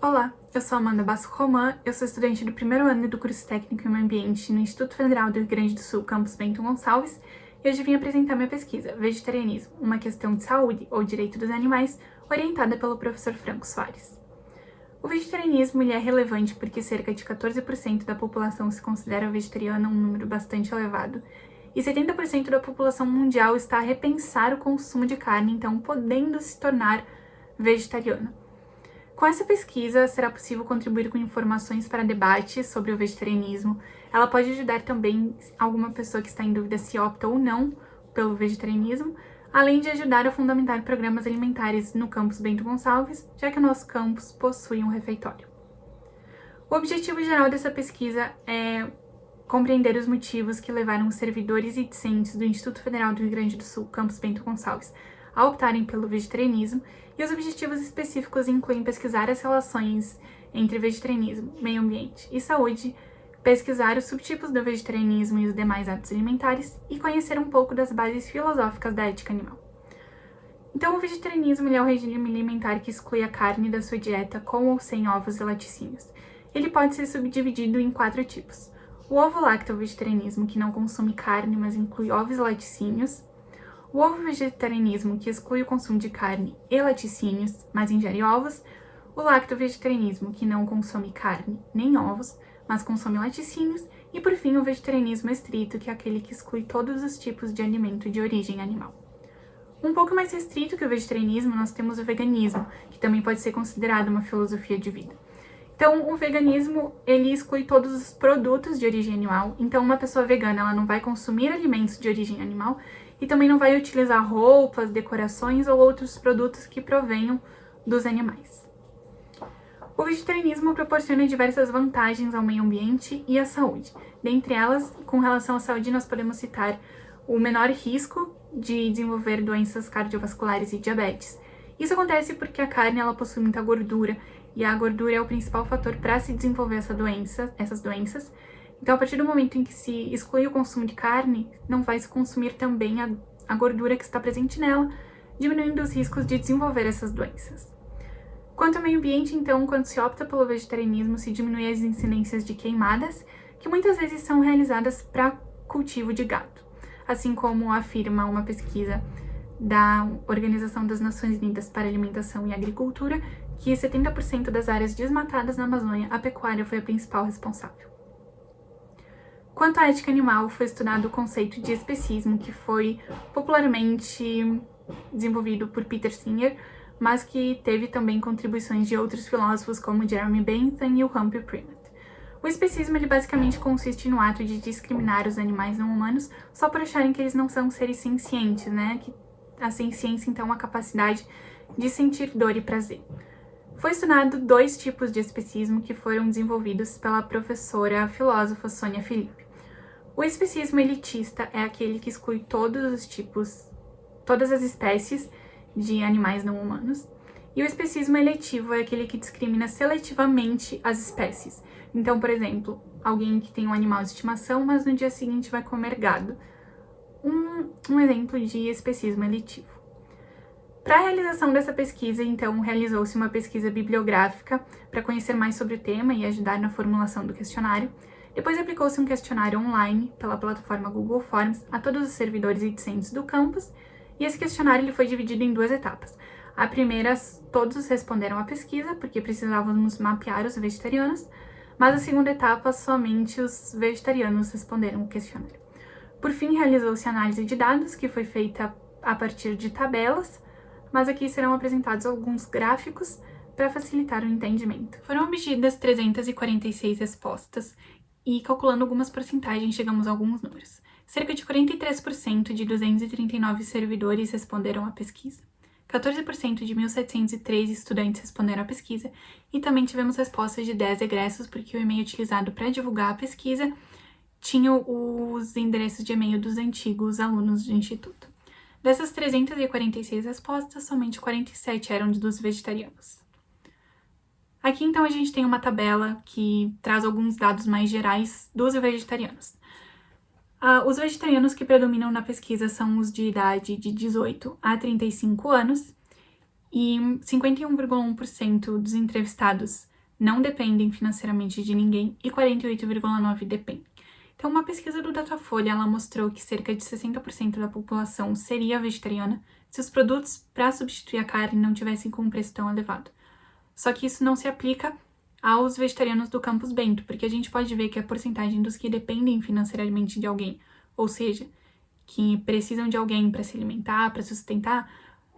Olá, eu sou Amanda Basso Romã, eu sou estudante do primeiro ano do curso técnico em meio ambiente no Instituto Federal do Rio Grande do Sul, campus Bento Gonçalves, e hoje vim apresentar minha pesquisa, Vegetarianismo, uma questão de saúde ou direito dos animais, orientada pelo professor Franco Soares. O vegetarianismo ele é relevante porque cerca de 14% da população se considera vegetariana, um número bastante elevado, e 70% da população mundial está a repensar o consumo de carne, então podendo se tornar vegetariana. Com essa pesquisa, será possível contribuir com informações para debates sobre o vegetarianismo. Ela pode ajudar também alguma pessoa que está em dúvida se opta ou não pelo vegetarianismo, além de ajudar a fundamentar programas alimentares no campus Bento Gonçalves, já que o nosso campus possui um refeitório. O objetivo geral dessa pesquisa é compreender os motivos que levaram os servidores e discentes do Instituto Federal do Rio Grande do Sul, campus Bento Gonçalves, a optarem pelo vegetarianismo, e os objetivos específicos incluem pesquisar as relações entre vegetarianismo, meio ambiente e saúde, pesquisar os subtipos do vegetarianismo e os demais hábitos alimentares e conhecer um pouco das bases filosóficas da ética animal. Então, o vegetarianismo é o regime alimentar que exclui a carne da sua dieta com ou sem ovos e laticínios. Ele pode ser subdividido em 4 tipos. O ovo-lacto-vegetarianismo, que não consome carne, mas inclui ovos e laticínios. O ovo-vegetarianismo, que exclui o consumo de carne e laticínios, mas ingere ovos. O lacto-vegetarianismo, que não consome carne nem ovos, mas consome laticínios. E, por fim, o vegetarianismo estrito, que é aquele que exclui todos os tipos de alimento de origem animal. Um pouco mais restrito que o vegetarianismo, nós temos o veganismo, que também pode ser considerado uma filosofia de vida. Então, o veganismo, ele exclui todos os produtos de origem animal. Então, uma pessoa vegana, ela não vai consumir alimentos de origem animal e também não vai utilizar roupas, decorações ou outros produtos que provenham dos animais. O vegetarianismo proporciona diversas vantagens ao meio ambiente e à saúde. Dentre elas, com relação à saúde, nós podemos citar o menor risco de desenvolver doenças cardiovasculares e diabetes. Isso acontece porque a carne ela possui muita gordura, e a gordura é o principal fator para se desenvolver essas doenças. Então, a partir do momento em que se exclui o consumo de carne, não vai se consumir também a gordura que está presente nela, diminuindo os riscos de desenvolver essas doenças. Quanto ao meio ambiente, então, quando se opta pelo vegetarianismo, se diminui as incidências de queimadas, que muitas vezes são realizadas para cultivo de gado, assim como afirma uma pesquisa da Organização das Nações Unidas para Alimentação e Agricultura, que 70% das áreas desmatadas na Amazônia, a pecuária foi a principal responsável. Quanto à ética animal, foi estudado o conceito de especismo, que foi popularmente desenvolvido por Peter Singer, mas que teve também contribuições de outros filósofos como Jeremy Bentham e o Humphrey Primat. O especismo ele basicamente consiste no ato de discriminar os animais não humanos só por acharem que eles não são seres sencientes, né? Que a senciência, então, é a capacidade de sentir dor e prazer. Foi estudado 2 tipos de especismo que foram desenvolvidos pela professora filósofa Sônia Felipe. O especismo elitista é aquele que exclui todas as espécies de animais não humanos. E o especismo eletivo é aquele que discrimina seletivamente as espécies. Então, por exemplo, alguém que tem um animal de estimação, mas no dia seguinte vai comer gado. Um exemplo de especismo eletivo. Para a realização dessa pesquisa, então, realizou-se uma pesquisa bibliográfica para conhecer mais sobre o tema e ajudar na formulação do questionário. Depois aplicou-se um questionário online pela plataforma Google Forms a todos os servidores e discentes do campus, e esse questionário ele foi dividido em 2 etapas. A primeira, todos responderam à pesquisa, porque precisávamos mapear os vegetarianos, mas a segunda etapa, somente os vegetarianos responderam o questionário. Por fim, realizou-se a análise de dados, que foi feita a partir de tabelas, mas aqui serão apresentados alguns gráficos para facilitar o entendimento. Foram obtidas 346 respostas e, calculando algumas porcentagens, chegamos a alguns números. Cerca de 43% de 239 servidores responderam à pesquisa, 14% de 1.703 estudantes responderam à pesquisa e também tivemos respostas de 10 egressos, porque o e-mail utilizado para divulgar a pesquisa tinha os endereços de e-mail dos antigos alunos do Instituto. Dessas 346 respostas, somente 47 eram dos vegetarianos. Aqui, então, a gente tem uma tabela que traz alguns dados mais gerais dos vegetarianos. Os vegetarianos que predominam na pesquisa são os de idade de 18 a 35 anos, e 51,1% dos entrevistados não dependem financeiramente de ninguém e 48,9% dependem. Então, uma pesquisa do Datafolha, ela mostrou que cerca de 60% da população seria vegetariana se os produtos para substituir a carne não tivessem com um preço tão elevado. Só que isso não se aplica aos vegetarianos do Campus Bento, porque a gente pode ver que a porcentagem dos que dependem financeiramente de alguém, ou seja, que precisam de alguém para se alimentar, para se sustentar,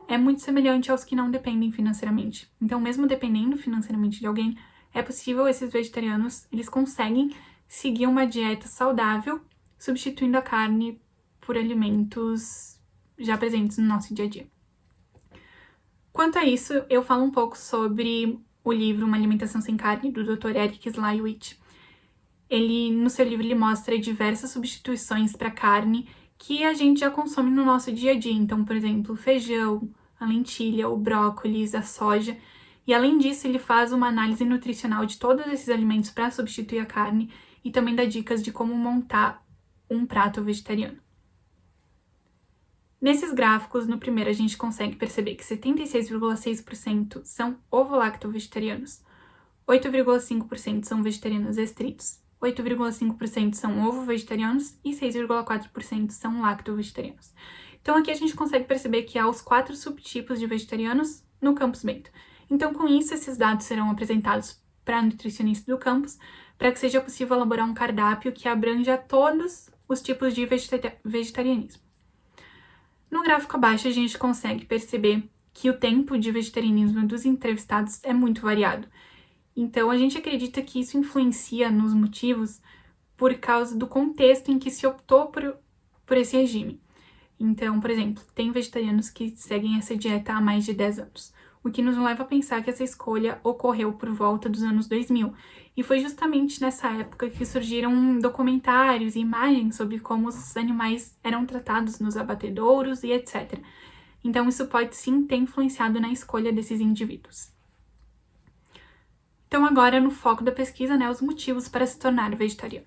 é muito semelhante aos que não dependem financeiramente. Então, mesmo dependendo financeiramente de alguém, é possível esses vegetarianos, eles conseguem seguir uma dieta saudável, substituindo a carne por alimentos já presentes no nosso dia a dia. Quanto a isso, eu falo um pouco sobre o livro Uma Alimentação Sem Carne, do Dr. Eric Slywich. No seu livro, ele mostra diversas substituições para carne que a gente já consome no nosso dia a dia. Então, por exemplo, o feijão, a lentilha, o brócolis, a soja. E além disso, ele faz uma análise nutricional de todos esses alimentos para substituir a carne e também dá dicas de como montar um prato vegetariano. Nesses gráficos, no primeiro a gente consegue perceber que 76,6% são ovo-lacto-vegetarianos, 8,5% são vegetarianos estritos, 8,5% são ovo-vegetarianos e 6,4% são lacto-vegetarianos. Então aqui a gente consegue perceber que há os 4 subtipos de vegetarianos no Campus Bento. Então com isso, esses dados serão apresentados para a nutricionista do campus, para que seja possível elaborar um cardápio que abranja todos os tipos de vegetarianismo. No gráfico abaixo, a gente consegue perceber que o tempo de vegetarianismo dos entrevistados é muito variado. Então, a gente acredita que isso influencia nos motivos por causa do contexto em que se optou por esse regime. Então, por exemplo, tem vegetarianos que seguem essa dieta há mais de 10 anos, o que nos leva a pensar que essa escolha ocorreu por volta dos anos 2000, e foi justamente nessa época que surgiram documentários e imagens sobre como os animais eram tratados nos abatedouros e etc. Então isso pode sim ter influenciado na escolha desses indivíduos. Então agora no foco da pesquisa, os motivos para se tornar vegetariano.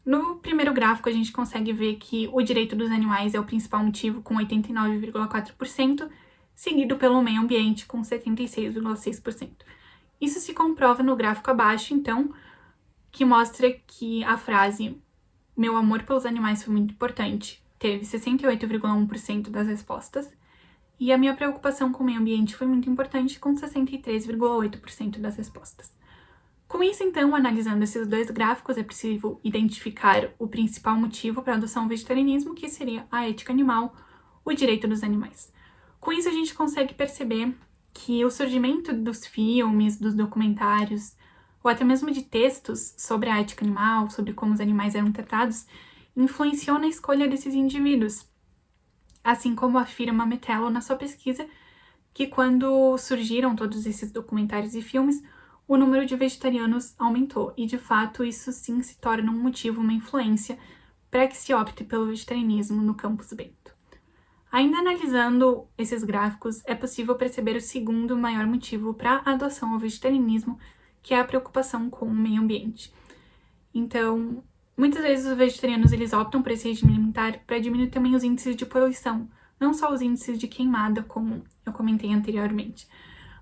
No primeiro gráfico a gente consegue ver que o direito dos animais é o principal motivo com 89,4%, seguido pelo meio ambiente com 76,6%. Isso se comprova no gráfico abaixo, então, que mostra que a frase "meu amor pelos animais foi muito importante" teve 68,1% das respostas, e a minha preocupação com o meio ambiente foi muito importante, com 63,8% das respostas. Com isso, então, analisando esses dois gráficos, é possível identificar o principal motivo para a adoção ao vegetarianismo, que seria a ética animal, o direito dos animais. Com isso, a gente consegue perceber que o surgimento dos filmes, dos documentários, ou até mesmo de textos sobre a ética animal, sobre como os animais eram tratados, influenciou na escolha desses indivíduos. Assim como afirma Metello na sua pesquisa, que quando surgiram todos esses documentários e filmes, o número de vegetarianos aumentou, e de fato isso sim se torna um motivo, uma influência, para que se opte pelo vegetarianismo no Campus Bento. Ainda analisando esses gráficos, é possível perceber o segundo maior motivo para a adoção ao vegetarianismo, que é a preocupação com o meio ambiente. Então, muitas vezes os vegetarianos eles optam por esse regime alimentar para diminuir também os índices de poluição, não só os índices de queimada, como eu comentei anteriormente.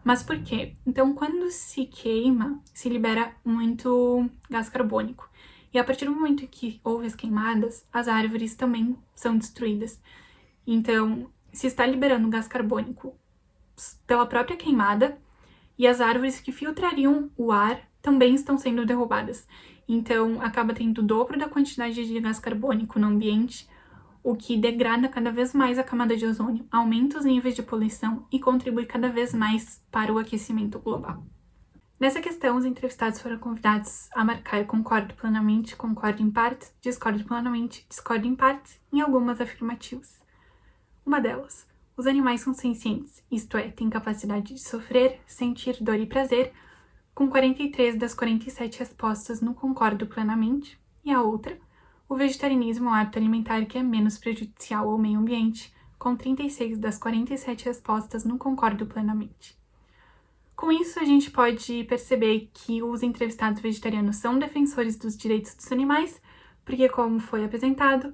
Mas por quê? Então, quando se queima, se libera muito gás carbônico. E a partir do momento que houve as queimadas, as árvores também são destruídas. Então, se está liberando gás carbônico pela própria queimada, e as árvores que filtrariam o ar também estão sendo derrubadas. Então, acaba tendo o dobro da quantidade de gás carbônico no ambiente, o que degrada cada vez mais a camada de ozônio, aumenta os níveis de poluição e contribui cada vez mais para o aquecimento global. Nessa questão, os entrevistados foram convidados a marcar concordo plenamente, concordo em partes, discordo plenamente, discordo em partes, em algumas afirmativas. Uma delas, os animais são sencientes, isto é, têm capacidade de sofrer, sentir dor e prazer, com 43 das 47 respostas no concordo plenamente, e a outra, o vegetarianismo é um hábito alimentar que é menos prejudicial ao meio ambiente, com 36 das 47 respostas no concordo plenamente. Com isso, a gente pode perceber que os entrevistados vegetarianos são defensores dos direitos dos animais, porque, como foi apresentado,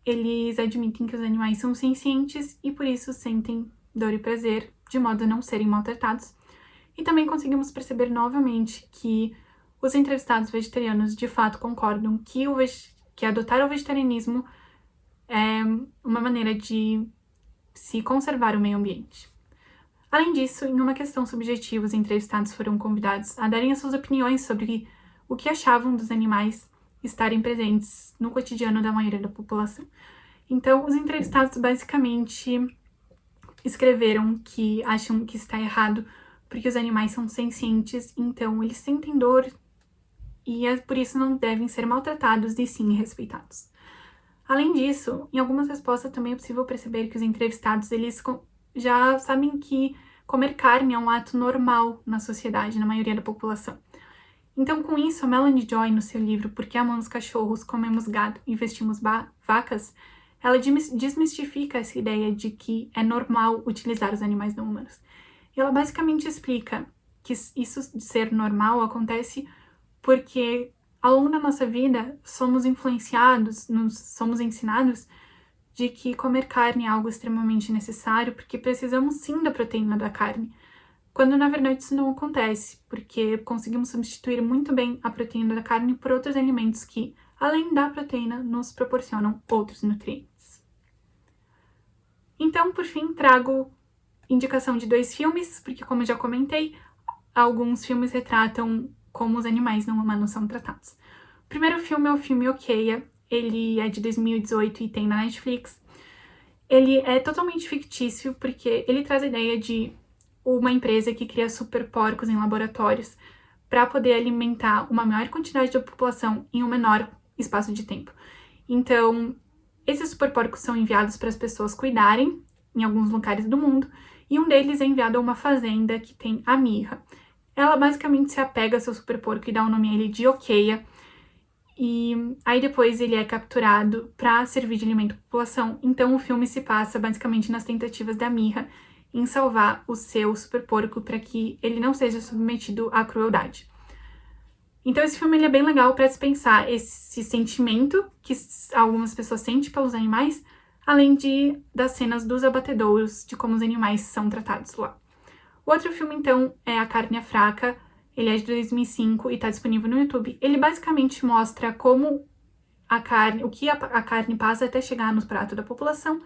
eles admitem que os animais são sencientes e por isso sentem dor e prazer, de modo a não serem maltratados. E também conseguimos perceber novamente que os entrevistados vegetarianos de fato concordam que adotar o vegetarianismo é uma maneira de se conservar o meio ambiente. Além disso, em uma questão subjetiva, os entrevistados foram convidados a darem as suas opiniões sobre o que achavam dos animais estarem presentes no cotidiano da maioria da população. Então, os entrevistados basicamente escreveram que acham que está errado porque os animais são sencientes, então eles sentem dor e por isso não devem ser maltratados e sim respeitados. Além disso, em algumas respostas também é possível perceber que os entrevistados eles já sabem que comer carne é um ato normal na sociedade, na maioria da população. Então, com isso, a Melanie Joy, no seu livro Por que Amamos Cachorros, Comemos Gado e Vestimos Vacas, ela desmistifica essa ideia de que é normal utilizar os animais não humanos. E ela basicamente explica que isso de ser normal acontece porque ao longo da nossa vida somos influenciados, somos ensinados de que comer carne é algo extremamente necessário porque precisamos sim da proteína da carne, quando na verdade isso não acontece, porque conseguimos substituir muito bem a proteína da carne por outros alimentos que, além da proteína, nos proporcionam outros nutrientes. Então, por fim, trago indicação de 2 filmes, porque como eu já comentei, alguns filmes retratam como os animais não humanos são tratados. O primeiro filme é o filme Okja, ele é de 2018 e tem na Netflix. Ele é totalmente fictício porque ele traz a ideia de uma empresa que cria super porcos em laboratórios para poder alimentar uma maior quantidade da população em um menor espaço de tempo. Então, esses super porcos são enviados para as pessoas cuidarem em alguns lugares do mundo e um deles é enviado a uma fazenda que tem a Mirra. Ela basicamente se apega ao seu super porco e dá o nome a ele de Okja. E aí depois ele é capturado para servir de alimento à população. Então o filme se passa basicamente nas tentativas da Mirra em salvar o seu super porco para que ele não seja submetido à crueldade. Então esse filme ele é bem legal para se pensar esse sentimento que algumas pessoas sentem pelos animais, além das cenas dos abatedouros, de como os animais são tratados lá. O outro filme então é A Carne é Fraca. Ele é de 2005 e está disponível no YouTube. Ele basicamente mostra como o que a carne passa até chegar nos pratos da população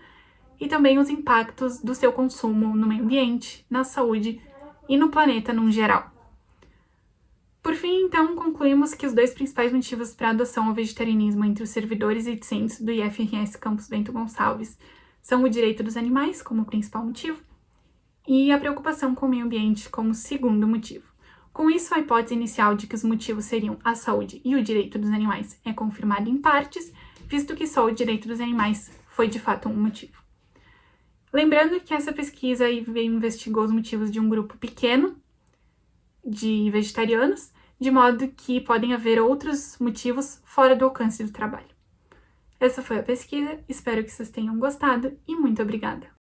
e também os impactos do seu consumo no meio ambiente, na saúde e no planeta no geral. Por fim, então, concluímos que os 2 principais motivos para a adoção ao vegetarianismo entre os servidores e discentes do IFRS Campus Bento Gonçalves são o direito dos animais como principal motivo e a preocupação com o meio ambiente como segundo motivo. Com isso, a hipótese inicial de que os motivos seriam a saúde e o direito dos animais é confirmada em partes, visto que só o direito dos animais foi de fato um motivo. Lembrando que essa pesquisa investigou os motivos de um grupo pequeno de vegetarianos, de modo que podem haver outros motivos fora do alcance do trabalho. Essa foi a pesquisa, espero que vocês tenham gostado e muito obrigada!